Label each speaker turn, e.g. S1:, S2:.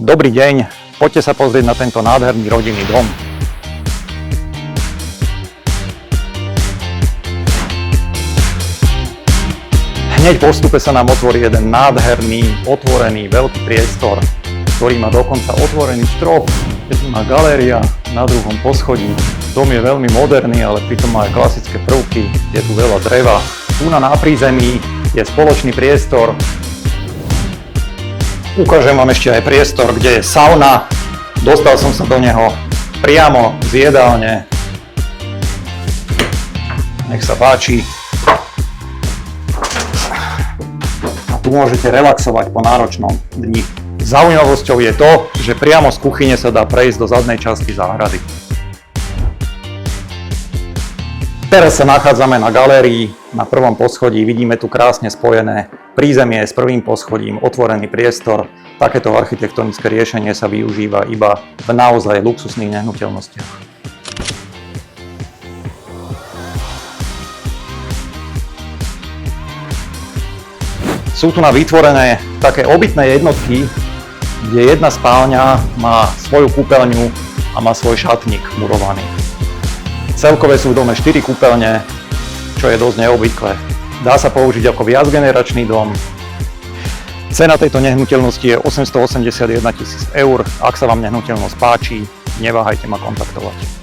S1: Dobrý deň, poďte sa pozrieť na tento nádherný rodinný dom. Hneď po vstupe sa nám otvorí jeden nádherný, otvorený, veľký priestor, ktorý má dokonca otvorený strop. Je tu má galéria na druhom poschodí. Dom je veľmi moderný, ale pritom má aj klasické prvky. Je tu veľa dreva. Tu na prízemí je spoločný priestor. Ukážem vám ešte aj priestor, kde je sauna. Dostal som sa do neho priamo z jedálne. Nech sa páči. A tu môžete relaxovať po náročnom dni. Zaujímavosťou je to, že priamo z kuchyne sa dá prejsť do zadnej časti záhrady. Teraz sa nachádzame na galérii na prvom poschodí. Vidíme tu krásne spojené prízemie s prvým poschodím, otvorený priestor. Takéto architektonické riešenie sa využíva iba v naozaj luxusných nehnuteľnostiach. Sú tu vytvorené také obytné jednotky, kde jedna spálňa má svoju kúpeľňu a má svoj šatník murovaný. Celkové sú v dome 4 kúpeľne, čo je dosť neobvyklé. Dá sa použiť ako viacgeneračný dom. Cena tejto nehnuteľnosti je 881 000 eur. Ak sa vám nehnuteľnosť páči, neváhajte ma kontaktovať.